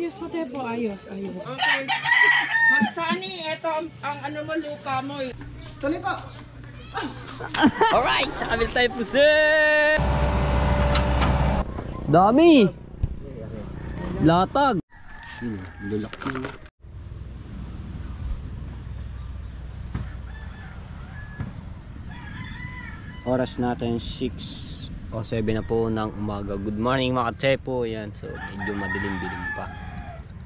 Ayos mo tayo po, ayos. Okay. Magsani, ito ang ano mo, lupa mo. Tuloy po. Alright, sa kabila tayo po sir. Dami. Latag. Lalaki. Oras natin 6 o 7 na po ng umaga. Good morning mga Tepo. Yan, so medyo madilim-dilim pa.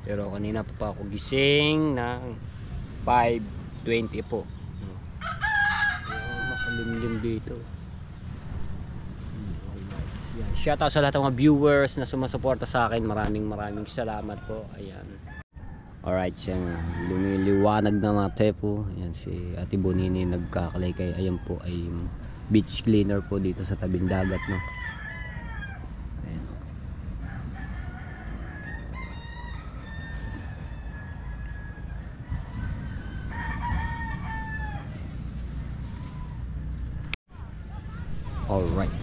Pero kanina pa ako gising ng 5:20 po. Makalimlim dito. Yan. Shout out sa lahat ng mga viewers na sumasuporta sa akin. Maraming salamat po. Ayan. Alright, yan. Lumiliwanag na mga Tepo. Ayan, si Ate Bonini nagkakalaykay. Ayan po ay beach cleaner po dito sa tabing dagat, no. Ayan. Alright.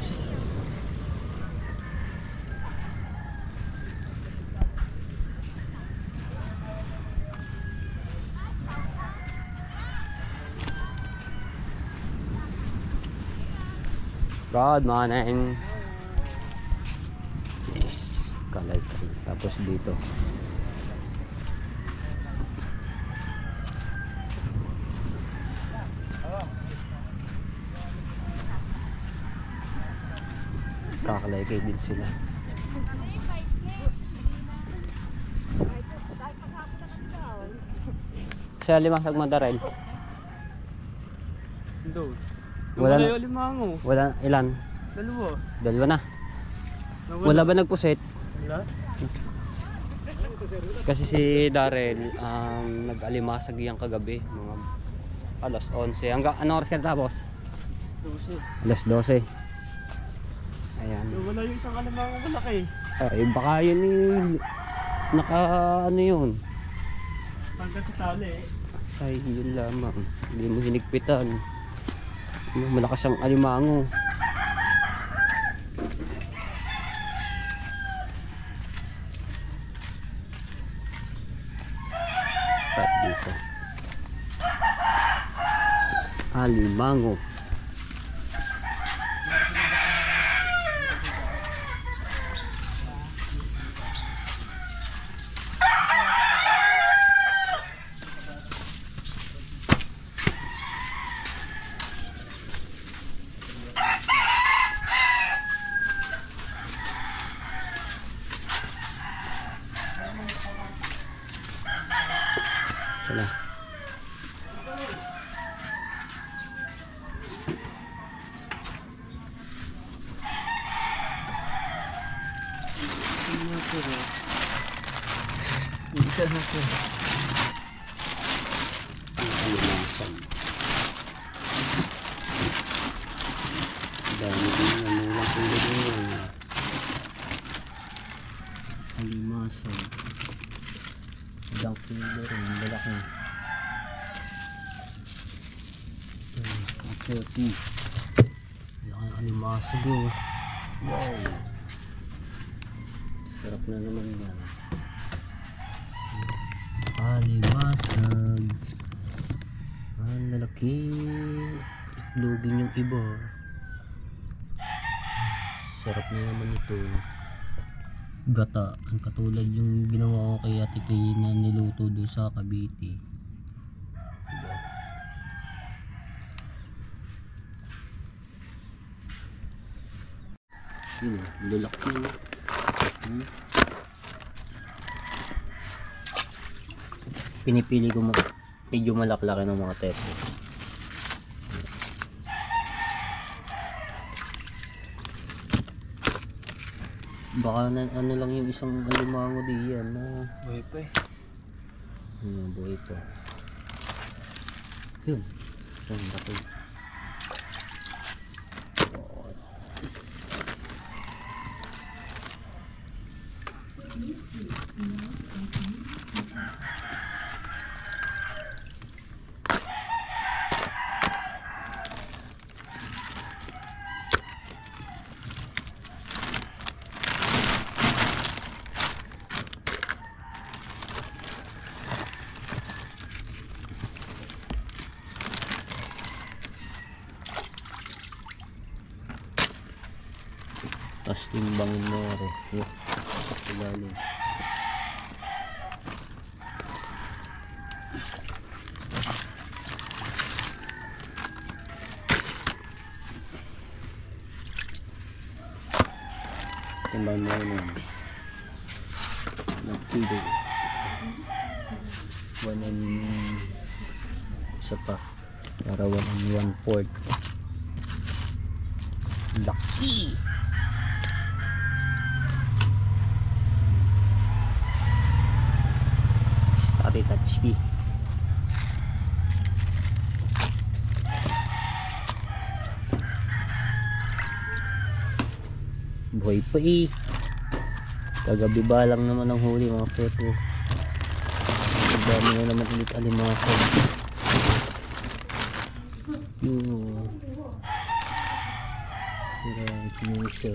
Good morning. Yes, kalay-kalay. Tapos dito. Kakalaykay din sila. Sa Limasag Madarel. Wala na limango. Wala ilan? Dalawa na. Wala ba nagpuset? Wala. Kasi si Darrell nag-alimasag yang kagabi mga alas 11. Hanggang ano oras ka tapos? 12. Alas 12. Ayan. Wala yung isang alimango malaki. Ay baka yun naka ano yun. Hanggang sa tali. Ay yun lamang. Hindi mo hinigpitan. Malakas ang alimango. Pat dito. Alimango. Sana. Alimasag. Ilang kilo rin, malaki. Katepi. Malaki ang alimasag yun. Wow. Sarap na naman yan. Alimasag. Ang lalaki. Itlogin yung iba. Sarap na naman ito. Gata, ang katulad yung ginawa ko kay Ate Kay na niluto doon sa Cavite. Diba? Yun, lalaki. Pinipili ko medyo malaklaki ng mga tepo. Baka ano lang yung isang alimango diyan na buhay pa eh. Buhay pa. Yun. Ang laki. Timbangin mo rin. Yun. Ilalim. Timbang mo rin. Nag-kilo. 1 and isa pa. Para 1 and 1/4. Laki! Ate Tatsuki. Buhay pa eh. Kagabi ba lang naman ang huli mga pepo. Ang dami na naman ulit alimakod. Right, Misa.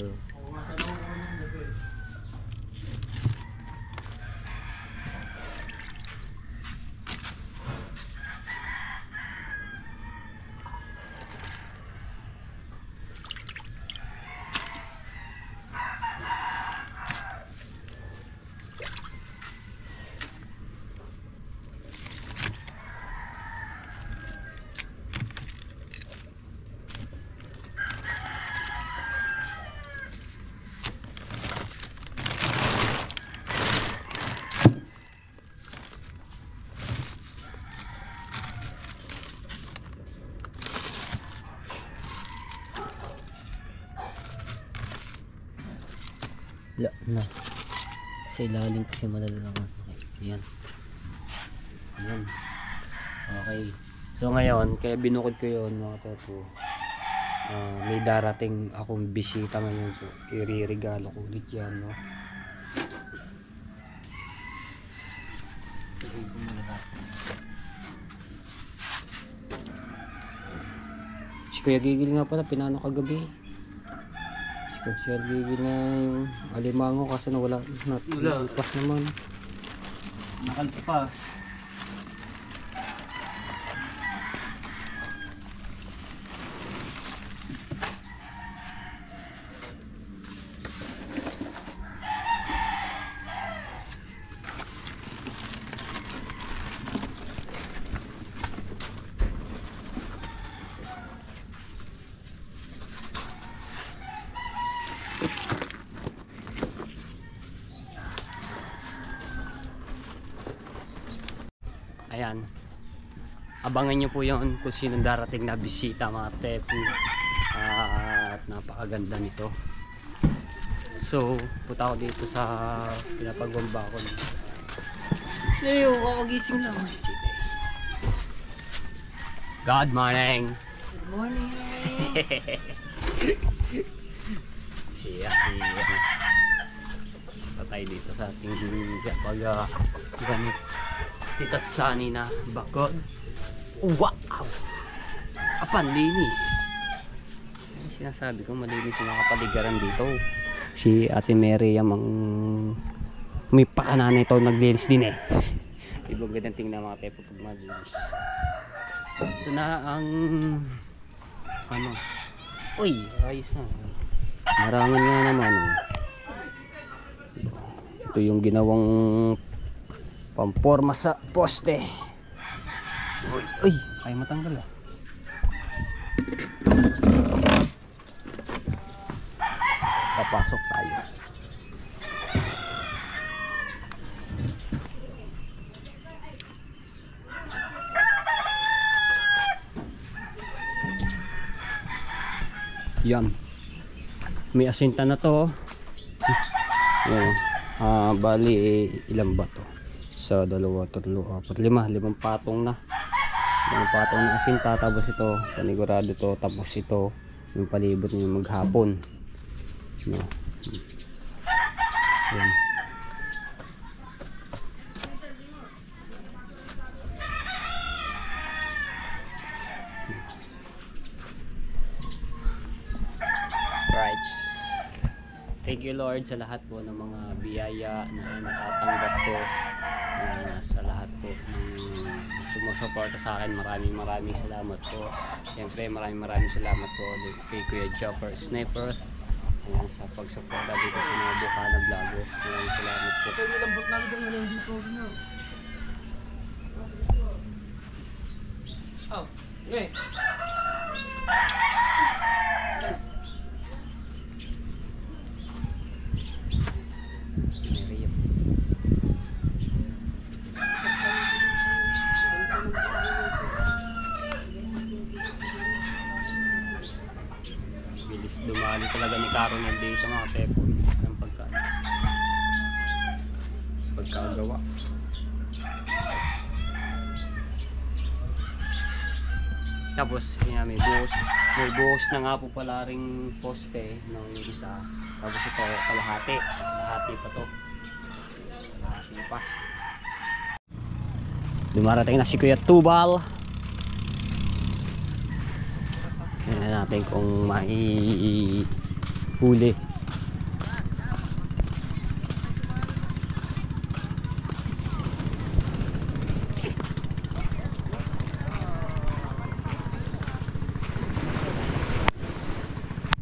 La na. Sa ilalim kasi malalaman. Okay. Yan. Yan. Okay. So ngayon, kaya binukod ko yun mga toto. May darating akong bisita ngayon. So, iririgalo ko ulit yan. No? Si Kuya Gigil nga pala, pinano kagabi. Sir Gigi na yung alimango kasi nawala nakalpas naman. Nakalpas. Ayan. Abangan nyo po yun kung sinong darating na bisita mga tepu. At napakaganda nito. So, punta ako dito sa pinapagwamba ko. Leo, kakagising lang. Good morning! Good morning! Siya, patay dito sa ating pag ganit. Tita Sunny na bakod. Wow! Apan, linis. Ay, sinasabi ko malinis yung mga kapaligiran dito. Si Ate Mary ang may pakananay ito naglinis din eh. Ibang gandang tingnan mga tepo pag malinis. Ito na ang ano. Uy, ayos na. Marangan nga naman. Oh. Ito yung ginawang pamporma sa poste. Uy, uy, ay matanggal ah. Papasok tayo. Yan. May asinta na to. Yan. Bali ilang ba to? Sa 2, 3, 4, 5, 5 patong na. 5 patong na asinta, tapos ito panigurado to, tapos ito yung palibot niya maghapon. No. Yan. Right. Thank you Lord sa lahat po ng mga biyaya na natatanggap ko. Sa lahat po ng sumusuporta sa akin, maraming salamat po. Siyempre maraming salamat po kay Kuya Joffer Sniper Ayan, sa pagsuporta dito sa mga Bukana Vloggers. Maraming salamat po. Ito yung lambot namin yung ano dito. Oh, okay. Bilis dumali talaga ni Caronel dito mga tepo. Bilis ng pagkagawa. Tapos yun, may buhos na nga po pala ring poste ng isa. Tapos ito kalahati pa to. Kalahati pa. Dumarating na si Kuya Tubal. Tingnan natin kung maihuli.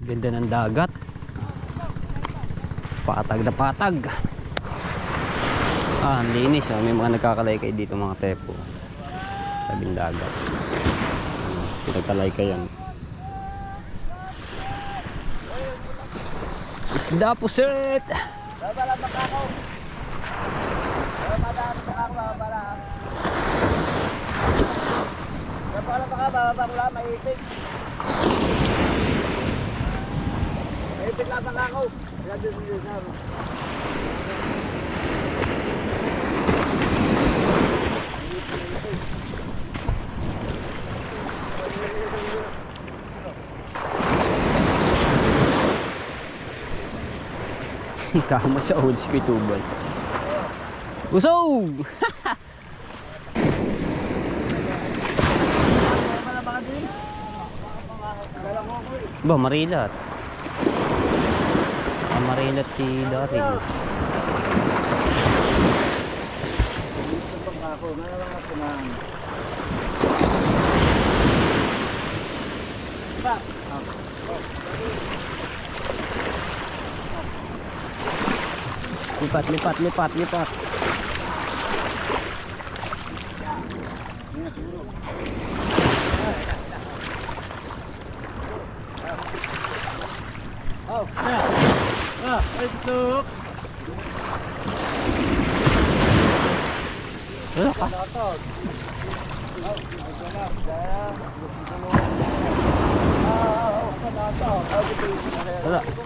Ganda ng dagat. Patag na patag. Ang linis. Oh. May mga nagkakalaykay dito mga tepo. Tabing dagat. Pinagkalaykay yan. Isda po set. Babala makakaw. Babala babala. Babala babala maitik. Maitik lang makakaw. Lagi dito na. Kamot sa old si Kuya Tubal. Usog! Ba, marilat. Marilat si Daryl. Lipat. Ito.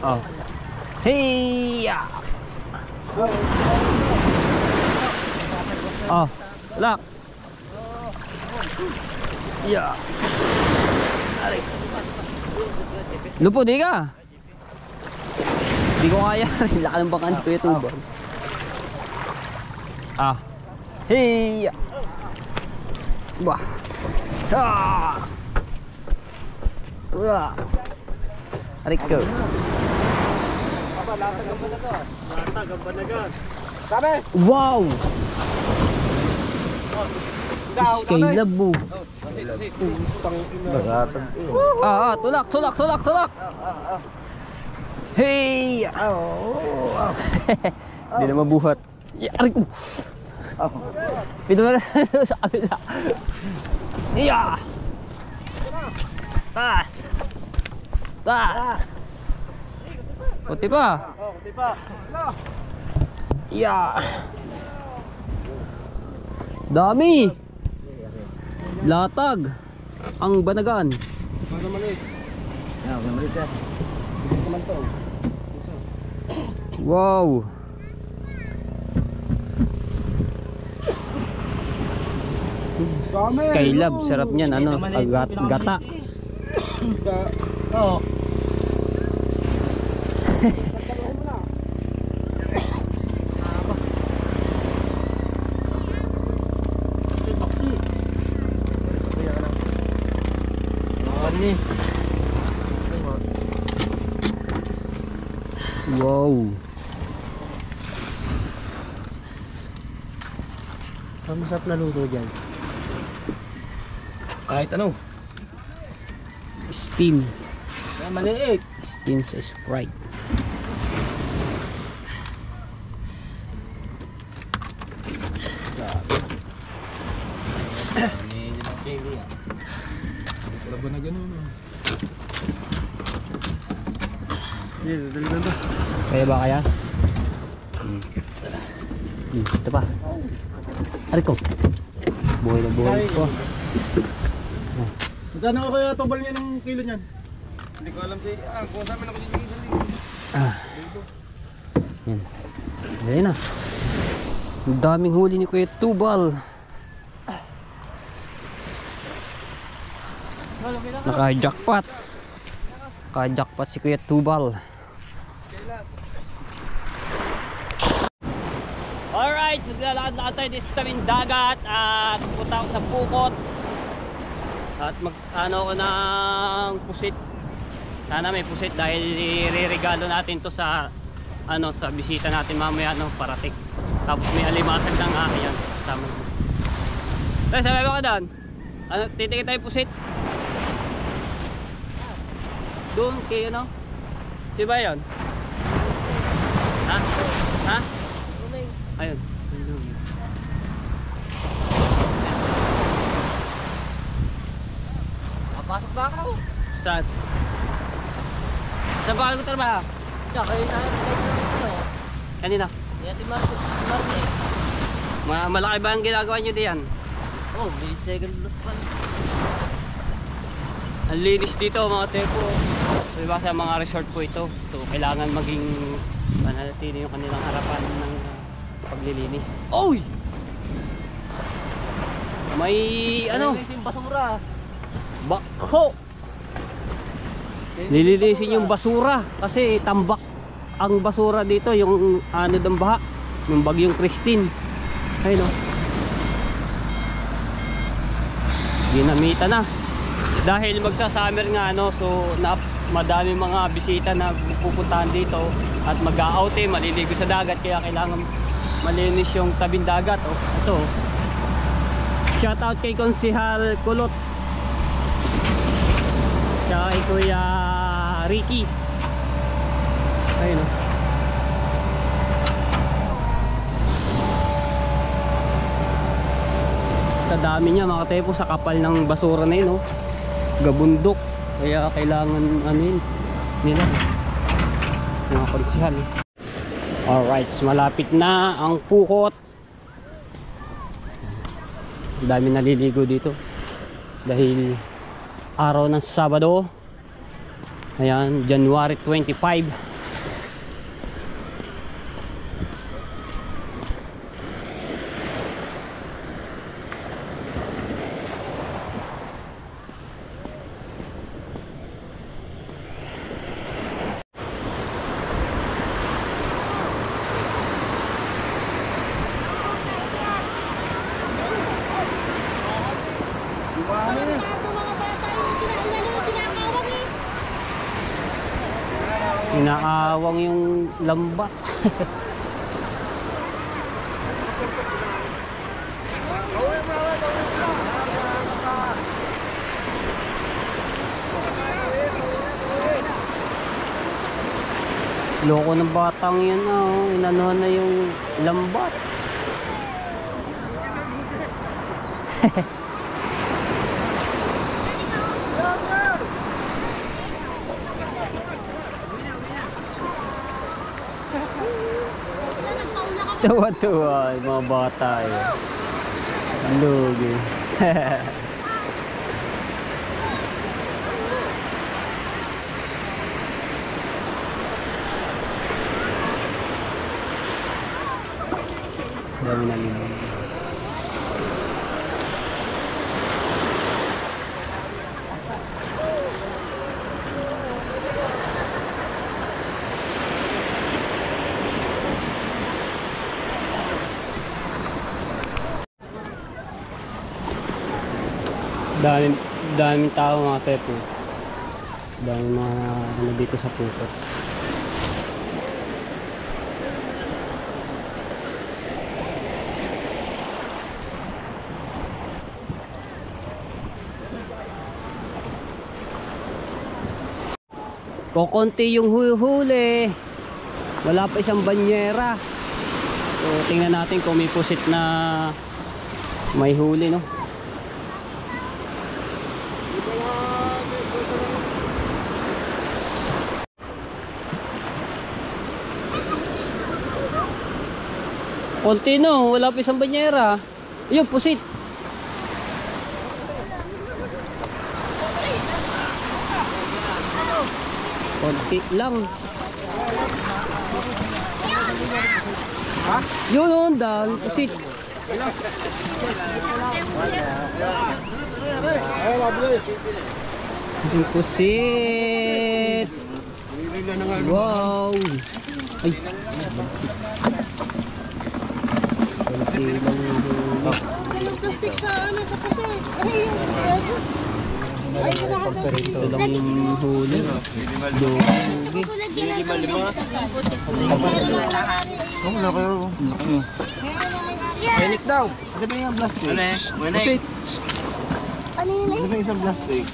Oh. Hey! Oh, lak. Yeah. Aray. Lupo, di ka. Di ko kaya. Laka ng bakan ko ito. Ah. Hey! Bah. Ah. Wah. Aray ko. Wow! Skylab mo. Tulak. Hey! Hindi na mabuhat. Yari ko. Pito na sa kabila. Yeah! Taas! Puti pa. Yeah. Dami. Latag. Ang banagan. Wow. Skylab, sarap niyan ano, gata. Oh. Wow. Ang masarap na luto dyan. Kahit ano. Steam. Maliit. Steam sa Sprite. Wala ba na ganun? Kaya ba kaya? Ito pa. Aray ko. Buhay na buhay ko. Magkano kaya tobal niya ng kilo niyan? Hindi ko alam si kung saan man ako dito. Yan. Ayan na. Ang daming huli ni Kuya Tubal. Naka-jackpot. Naka-jackpot si Kuya Tubal. Alright, so lalakad-lakad tayo dito sa tabing dagat at pupunta ako sa Pukot. At mag-ano ko ng pusit. Sana may pusit dahil i-regalo natin to sa sa bisita natin mamaya parating. Tapos may alimasag ng yan. Tama. Tapos sabi ba ka doon? Titikit tayo pusit. Doon kay si ba yun? Ha? Ha? Ayun. Papasok ba ako? Saan? Saan ba kayo trabaho? Diyan, kayo na Kanina? Yati Marne. Malaki ba ang ginagawa nyo diyan? Oh, may second look pa. Ang linis dito mga tepo. So iba sa mga resort po ito. So kailangan maging panatili yung kanilang harapan ng paglilinis. Oy! May Yung basura. Bako! Nililisin yung basura kasi tambak ang basura dito, yung ng baha, yung bagyong Christine. Ayun ginamita na dahil magsa-summer nga so madami mga bisita na pupuntahan dito at mag-a-outing, maliligo sa dagat kaya kailangan malinis yung tabing dagat. Ito. Shout out kay Konsehal Kulot. Tsaka kay Kuya Ricky. Ayun sa dami niya mga tepo, sa kapal ng basura na yun gabundok, kaya kailangan nila mga konsyal. Alright, malapit na ang Pukot. Dami naliligo dito dahil araw ng Sabado. Ayan, January 25. Inaawang yung lambat. Loko ng batang yan inanuhan na yung lambat. Tuwa-tuwa yung mga bata lugi. Dami na nila. Daming tao mga tepo. Daming mga dito sa Pukot. Kokonti yung huli. Wala pa isang banyera. So tingnan natin kung may pusit na may huli, no? Konti, no? Wala pa isang banyera. Ayun, pusit. Konti lang. Ha? Yun, dami pusit. Pusit. Wow. Ay. Konti lang yun. Ganun plastic sa ano sa kasi. Ay, kinahanda din. Ito lang yung huli. Dugi. Panic daw. Ano ba yung plastic? Ano eh? Pusit. Ano yun eh? Ano ba yung isang plastic?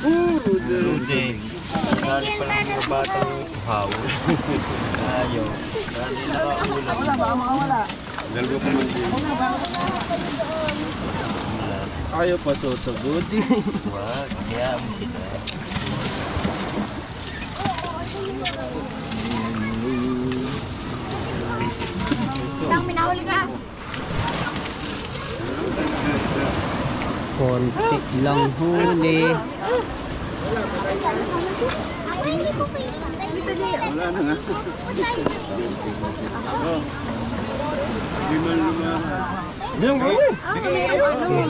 Hindi. Dali pa lang mga batang uhaw. Ayaw. Dali nakaulam. Wala, baka makawala. Dalawa pa man din. Ayaw pa susugod. Wag. Kaya mo sila. Nang minahuli ka. Konti lang huli. Wala na nga. Yung gawin.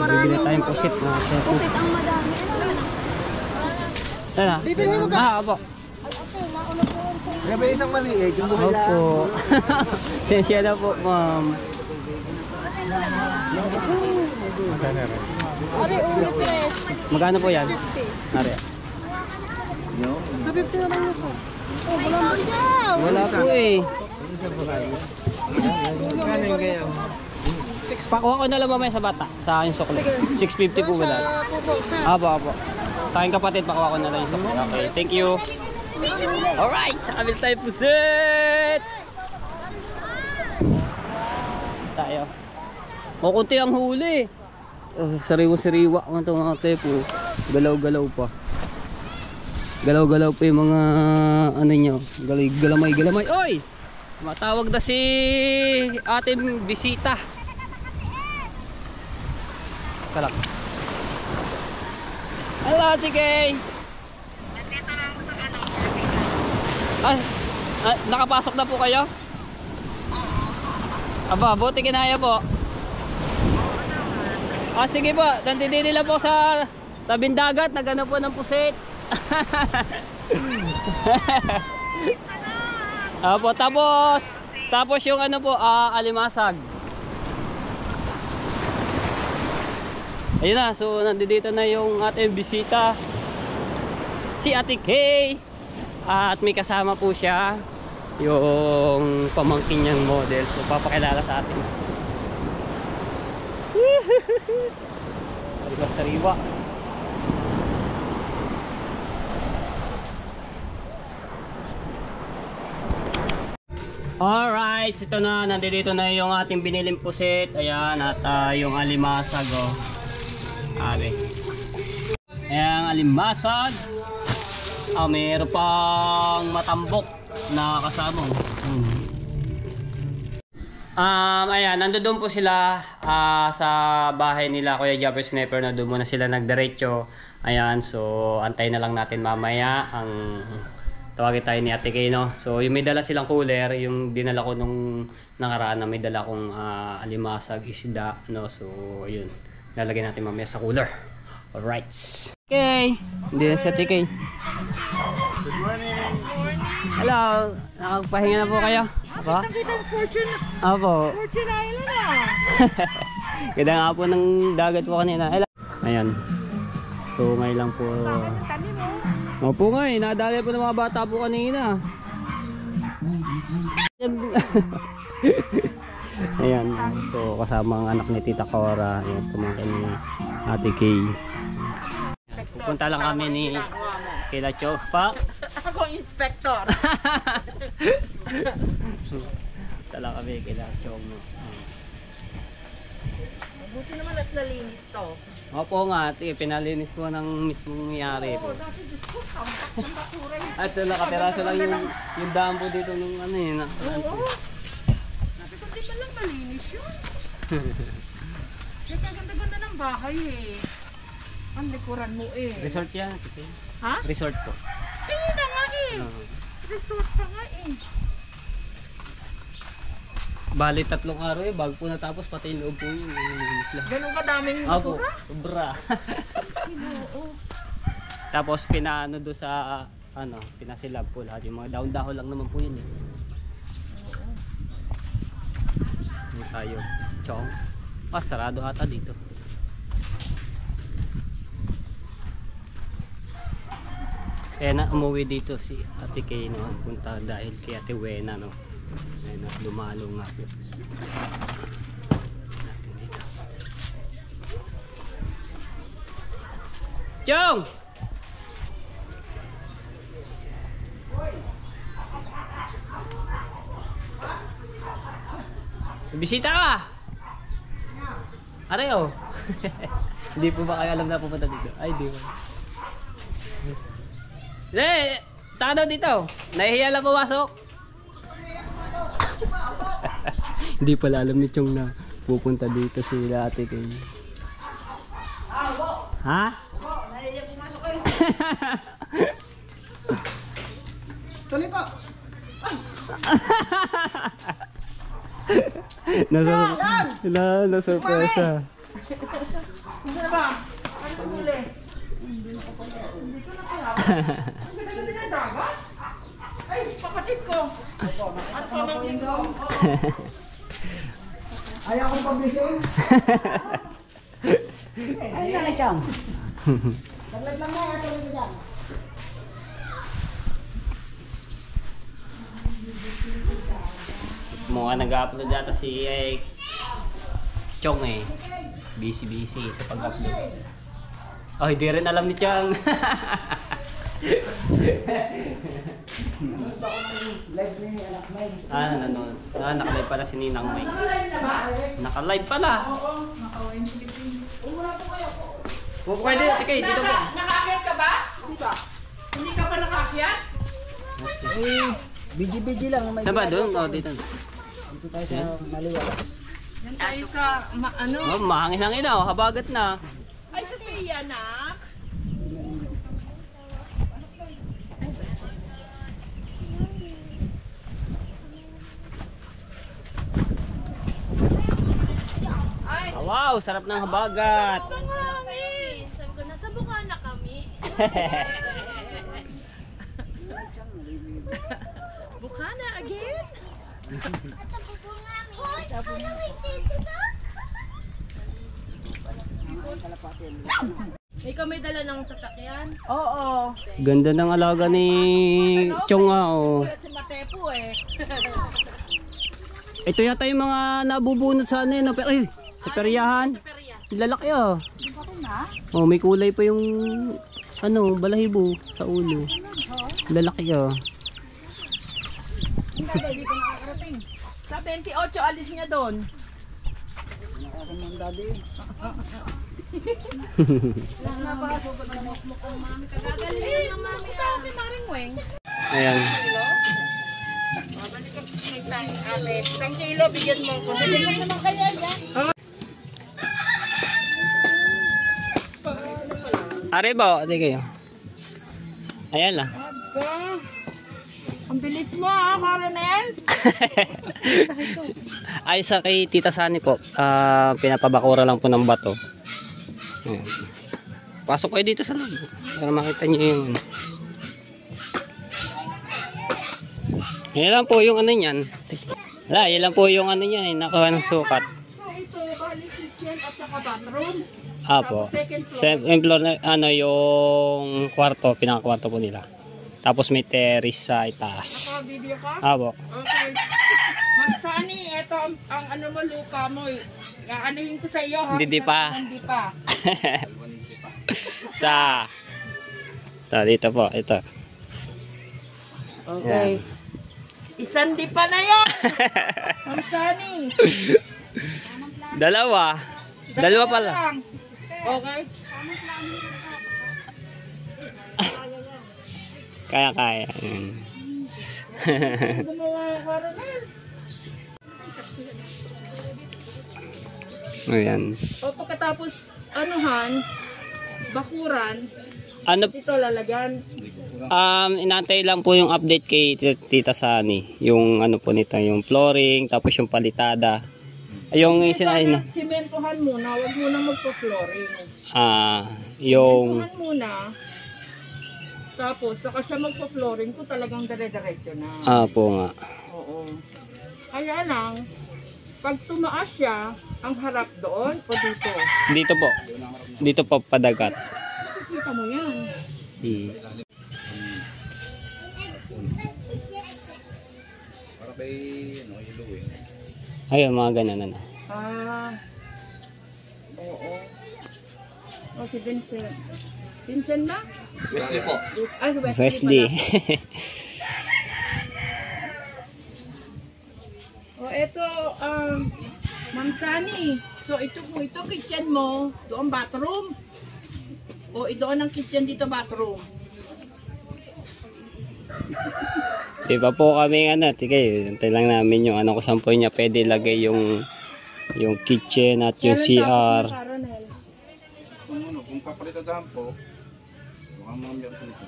Bibili tayong pusit na Pusit ang madami. Ano na? Bibili mo ka? Ah, opo. Kaya ba isang maliit? Yung bumila. Opo. Sensya na po, ma'am. Ari, ulit tres. Magkano po yan? Nari. 250 na lang yun sir. Oh, wala mo daw. Wala po eh. Kano yung kaya? Pakuha ko na lang mamaya sa bata. Sa akin sukli. 650 po wala. Sa pupo ha. Apo, apo. Sa akin kapatid, pakuha ko na lang yung sukli. Okay, thank you. Alright, sa kabil tayo pusit! Tayo. O, kunti ang huli. Oh, sariwa-sariwa ang ito mga tepo. Galaw-galaw pa. Galaw-galaw pa yung mga ano nyo. Galamay-galamay. Oy! Matawag na si ating bisita. Kalak. Hello, Chike! Nakapasok na po kayo? Aba, buti kinaya po. Sige po, nandito nila po sa tabing dagat, nagano po ng pusit. Apo, tapos yung ano po, alimasag. Ayun na, so nandito na yung ating bisita, si Ate Kay. At may kasama po siya yung pamangkin niyang model, so papakilala sa atin. Sariwa. Alright, ito na, nandito na yung ating biniling pusit. Ayan, at yung alimasag, oh. Abe. Ayan, alimasag. Mayroon pang matambok na kasama. Ayan, nandoon po sila sa bahay nila Kuya Jumper Sniper, na doon muna sila nagdiretso. Ayan, so antay na lang natin mamaya ang tawagin tayo ni Ate Kay, no? So yung may dala silang cooler, yung dinala ko nung nakaraan na may dala kong alimasag, isda, no? So yun, lalagay natin mamaya sa cooler. Alright. Okay, hindi na si Ate Kay. Good morning. Hello, nakagpahinga na po kayo? Apa? Kitang fortune. Apo. Fortune Island ah. Ganda nga po ng dagat po kanina. Ayan. So ngayon lang po. Opo nga eh, nadali po ng mga bata po kanina. Ayan. So kasama ang anak ni Tita Cora. Ayan, pamangkin ni Ate Kay. Pupunta lang kami ni Kila Chok pa. Ako inspector. Dito lang kami kila Chong. Mabuti naman at nalinis to. Opo nga, pinalinis ko ng mismong nangyari po. Oo, dati Diyos ko, sampak ng basura yun. At nakapiraso lang yung daan po dito nung ano yun. Oo. Sabi ko, di ba lang malinis yun? Kasi ganda-ganda ng bahay eh. Ang likuran mo eh. Resort yan. Titi. Ha? Resort po. Tingin na nga eh. Resort pa nga eh. Bali 3 araw eh, bago po natapos pati yung loob po yun. Nilinis lang. Ganun kadaming Opo, basura? sobra. Oo. Tapos pinaano do sa ano, pinasilab po lahat. Yung mga dahon-dahon lang naman po yun eh. Hindi tayo. Chong. Sarado ata dito. Kaya na umuwi dito si Ate Kay no, punta dahil kay Ate Wena no. Ayun na, lumalo nga po. Natin dito. Chong! Bisita ka! Aray oh! Hindi po ba kayo alam na pupunta dito? Ay, di ba? Taka daw dito! Nahihiya lang pumasok! Hindi pala alam ni Chong na pupunta dito si Ate Kay. Ha? Nahiya pumasok kayo. Tuloy po. Nasurpresa. Ano na ba? Ano pa huli? Hindi ko na pala. Ang ganda-ganda ng dagat? Ay, kapatid ko. At pamangkin ko. Ayaw kong pablising. Ayun na Chong. Saglit lang na, tuloy ko dyan. Mukha nag-upload data si Chong eh. Busy sa pag-upload. Oh, hindi rin alam ni Chong. Live ni anak May. Naka-live pala si Ninang May. Naka-live pala. Oh, pwede, tikay, dito po. Nakaakyat ka ba? Hindi ka pa nakaakyat? Eh, BG lang. May Saan ba doon? Oh, dito. Dito tayo sa Maliwalas. Yan tayo sa, ano? Oh, mahangin-hangin na, oh, habagat na. Ay, sa Pia na. Ay, Wow, sarap ng habagat. Mami! Sabi ko, nasa Bukana kami. Bukana again? Ikaw may dala ng sasakyan? Oo. Ganda ng alaga ni Chong nga, oh. Si Matepo eh. Ito yata yung mga nabubunot sa ano yun, oh, pero, ay, sa peryahan. Lalaki oh. Oh, may kulay pa yung ano, balahibo sa ulo. Lalaki oh. Hindi ko nakakarating. Sa 28, alis niya doon. Nakasan ng daddy. Napasok ko na mukmuk ang mami. Kagagaling ng mami. Sabi Maring Weng. Ayan. Babalik ako sa tayo, ate. 1 kilo, bigyan mo ko. Bigyan naman kaya yan. Are ba? Ate kayo. Ayan lang. Aba. Ang bilis mo ha, Coronel. Ay sa kay Tita Sani po, pinapabakura lang po ng bato. Ayan. Pasok kayo dito sa loob para makita niyo yung yan lang po yung ano niyan. Wala, yan lang po yung ano niyan, nakuha ng sukat. So ito, balik kitchen at saka bathroom. Apo. Second floor. Second floor na, ano, yung kwarto, pinakakwarto po nila. Tapos may terrace sa itaas. Naka-video ka? Apo. Okay. Magsani, ito ang ano mo, lupa mo. Aanihin ko sa iyo ha. Hindi pa. Hindi pa. Sa dito po, ito. Okay. Isang di pa na yan. Ang sani. Dalawa. Dalawa pala. lang. Okay. Kaya. Gumawa ka rin. Ayan. O pagkatapos, anuhan, bakuran, Ano, ito lalagyan. inantay lang po yung update kay Tita Sani. Yung ano po nito, yung flooring, tapos yung palitada. Yung isinain na. Simentohan muna, huwag muna magpo-flooring. Yung Simentohan muna. Tapos, saka siya magpo-flooring kung talagang dire-diretso na. po nga. Oo. Kaya lang, pag tumaas siya, ang harap doon o dito? Dito po. Dito po padagat. Kita mo yan. Para kay, ilaw eh. Ayun, mga ganun na. Oo. O, si Vincent. Vincent ba? Wesley po. Ay, si Wesley Wesley. pala. O, eto, Ma'am Sani. So, ito kitchen mo, doon bathroom. O, doon ang kitchen dito bathroom. Di ba po kami tigay, hintay lang namin yung ano kung saan po niya pwede lagay yung kitchen at yung CR. Kung papalitadahan po, mukhang mga Miyerkules.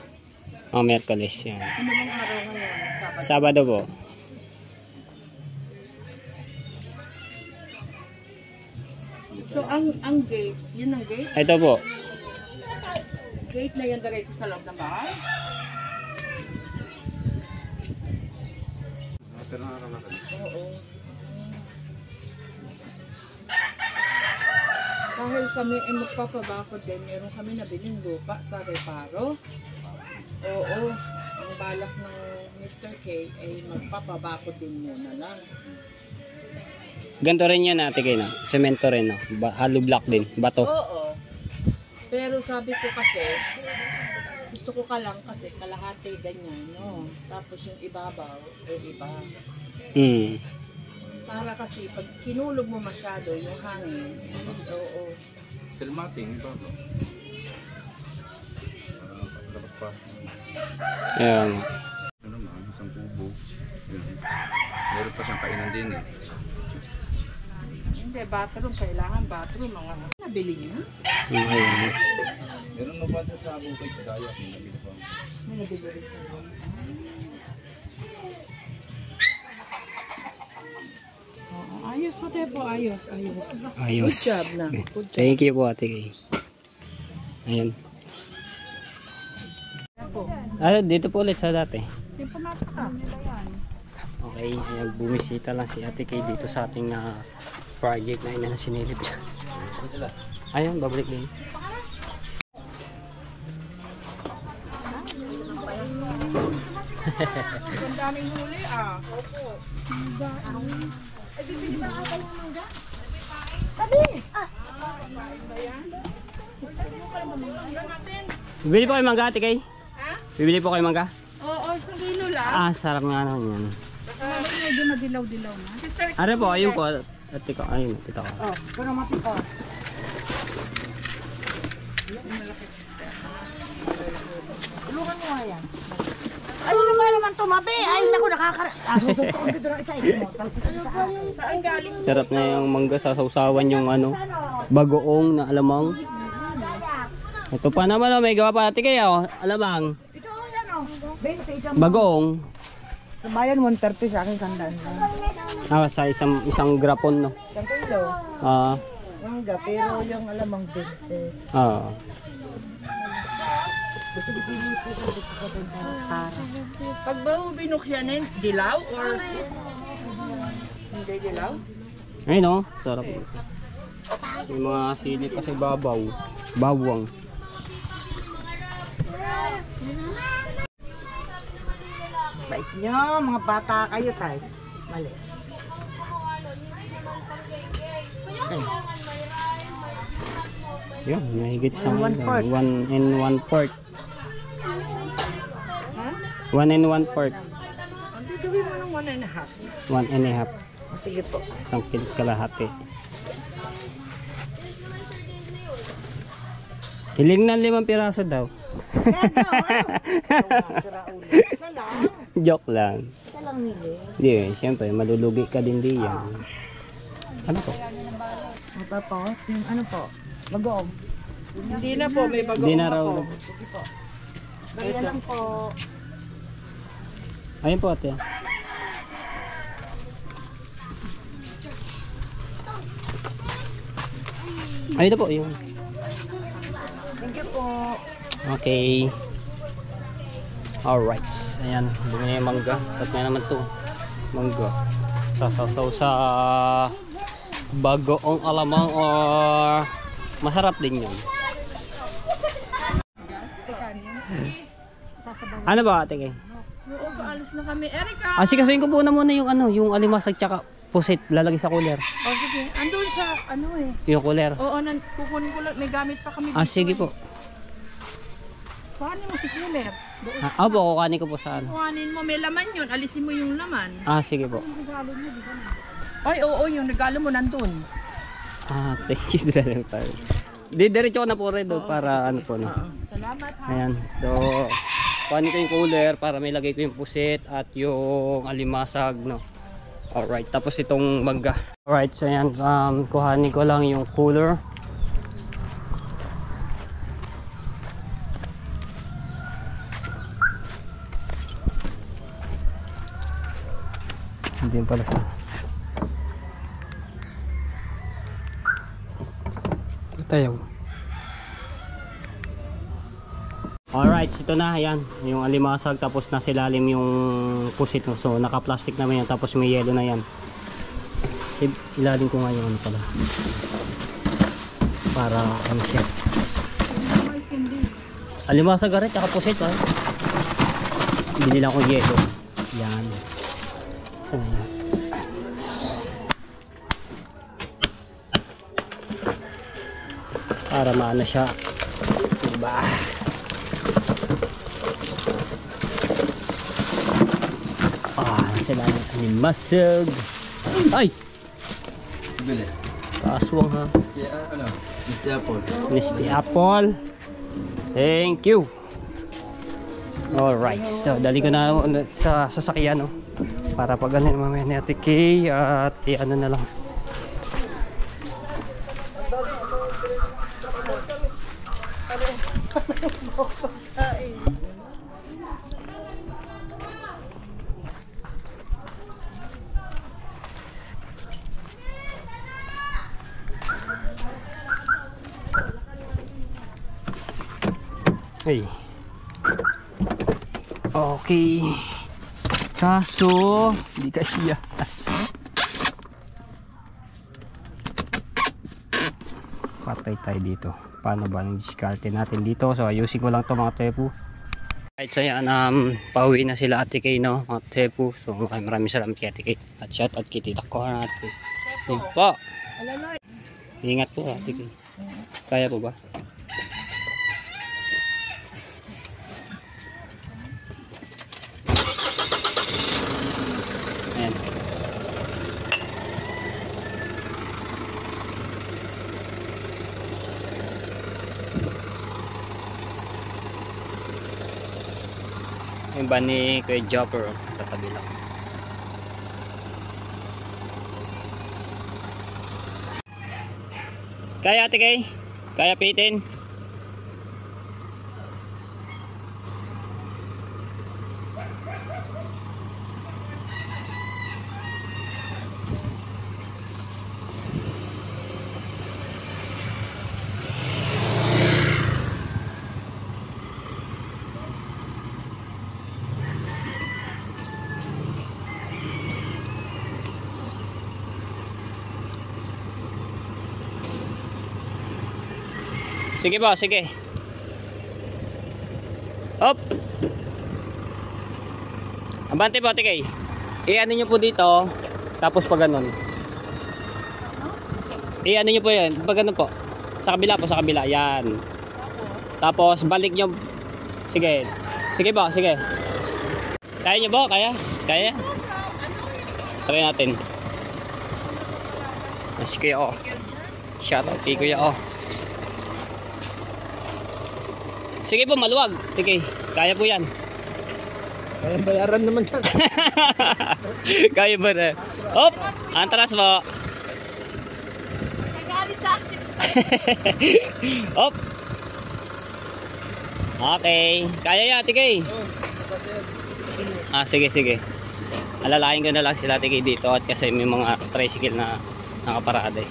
Mga Miyerkules yan. Ano bang araw ngayon? Sabado po. So, ang gate, yun ang gate? Ito po. Gate na yan diretso sa loob ng bahay? Pero nakakalakan. Oo. Dahil kami ay magpapabakod din, meron kami nabiling lupa sa Reparo. Oo. Ang balak ng Mr. K ay magpapabakod din muna lang. Ganito rin yan tigay na. Semento rin no. Hollow block din. Bato. Oo. Pero sabi ko kasi, gusto ko ka lang kasi kalahati ganyan, no? Tapos yung ibabaw, iba. Para kasi pag kinulog mo masyado yung hangin, oo. Filmating, ito. Dapat pa. Ayan. Ano naman, isang kubo. Meron pa siyang kainan din eh. Hindi, bathroom. Kailangan bathroom. Mga nabili niya. Ayan. Meron na ba sa bukay sa daya? May nabili rin sa ayos mo tayo po. Ayos. Ayos. Good job na. Good job. Thank you po ate kay. Ayan. Dito po ulit sa dati. Yung pumasok ka. Okay, ayan, bumisita lang si ate kay dito sa ating project na ina na sinilip siya. Ayun, babalik din. Ang daming huli Opo. Ay, bibili ba ka ng mangga? Tabi! Bibili po kayo mangga ate kay? Ha? Bibili po kayo mangga? Oo, isang kilo lang. Sarap nga naman yan. Medyo madilaw-dilaw na. Sister, Ano po, ayun po. Ate ko, ayun, tita ko. pero matiko. Tulungan mo nga yan. Ano naman tumabi? Ay, naku, susuntok dito ng isa. Saan galing? Sarap na yung mangga sa sausawan yung bagoong na alamang. Ito pa naman may gawa pa ate kayo, alamang. Ito, yan 20 isang Bagoong. Sa bayan, 130 sa akin, sandaan. Sa isang grapon no. Isang kilo. Mangga, pero yung alamang 20. Pag ba binukyanin, dilaw or hindi dilaw? Ayun no, sarap. May mga sili pa sa babaw. Bawang. Bait nyo, mga bata kayo tayo. Mali. Yun, mahigit sa 1/4. 1 and 1/4. 1 and 1/4. Hindi, gawin mo ng ng 1.5. 1.5. Sige po. Isang kilo kalahati. Hiling na 5 piraso daw. Isa lang. Joke lang. Isa lang nili. Hindi eh, siyempre malulugi ka din diyan. Ano po? Tapos, yung ano po? Bagoong. Hindi na po, may bagoong Hindi na raw. po. Sige po. Bariya lang po. Ayun po ate. Ayun na po yung. Thank you po. Okay. Alright. Ayan, bumili yung mangga. Ba't nga naman to? Mangga. Sasaw sa bagoong alamang or masarap din yun. Ano ba ate kay? Oo, paalis na kami. Erika! Asikasuhin ko muna yung ano, yung alimasag tsaka pusit lalagay sa cooler. Oh, sige. Andun sa, ano eh. Yung cooler. Oo, kukunin ko lang. May gamit pa kami dito. Sige po. Kuhanin mo si cooler. Doon. Opo, kukanin ko po sa ano. Kuhanin mo. May laman yun. Alisin mo yung laman. Sige po. Ay, oo, yung regalo mo nandun. Thank you. Diretso ko na po rin para ano po no. Salamat ha. Ayan. So, kuhanin ko yung cooler para may lagay ko yung pusit at yung alimasag no. Alright, tapos itong mangga. Alright, so ayan, kuhanin ko lang yung cooler. Hindi pala sa tayo. Alright, ito na, ayan, yung alimasag tapos nasa ilalim yung pusit. So naka-plastic naman yan tapos may yelo na yan. Ilalim ko nga yung ano pala. Para ano siya. Alimasag rin, tsaka pusit ha. Binili lang ko yelo. Yan. Saan na yan? Para maano siya. Diba? Sila yung animasag. Ay! Bili. Kaaswang ha. Ano? Mr. Apple. Misty Apple. Thank you. Alright. So, dali ko na sa sasakyan no? Para pag ano mamaya ni Ate Kay at ano na lang. Hey. Okay. Kaso, hindi kasya. Patay tayo dito. Paano ba ang diskarte natin dito? So, ayusin ko lang to mga tepu. Right, so yan, pauwi na sila Ate Kay, no? Mga tepu. So, maraming salamat kay Ate Kay. At shout out kay Tita ko na Ate Kay. Yun po. Ingat po Ate Kay. Kaya po ba? Ayan. Yung ba ni Kuya Jopper tatabi lang. Kaya Ate Kay? Kaya pitin? Sige po, sige. Hop. Abante po, Ate Kay. I-ano nyo po dito, tapos pag ganun. I-ano nyo po yan, pag ganun po. Sa kabila po, sa kabila. Yan. Tapos balik nyo. Sige. Sige po, sige. Kaya nyo po, kaya? Kaya? Try natin. Si Kuya O. Shoutout kay Kuya O. Sige po, maluwag. Sige, kaya po yan. Kaya bayaran naman yan. Kaya ba na? Hop! Antras po. Nagalit sa akin. Hop! Okay. Kaya yan, Tigay. Sige, sige. Alalahin ko na lang sila, Tigay, dito at kasi may mga tricycle na nakaparada eh.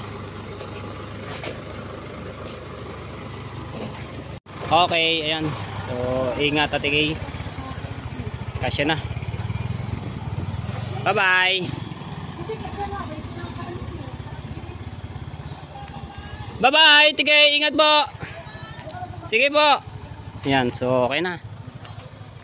Okay, ayan. So, ingat at Tigay. Kasya na. Bye-bye. Bye-bye, Tigay. Ingat po. Sige po. Ayan, so okay na.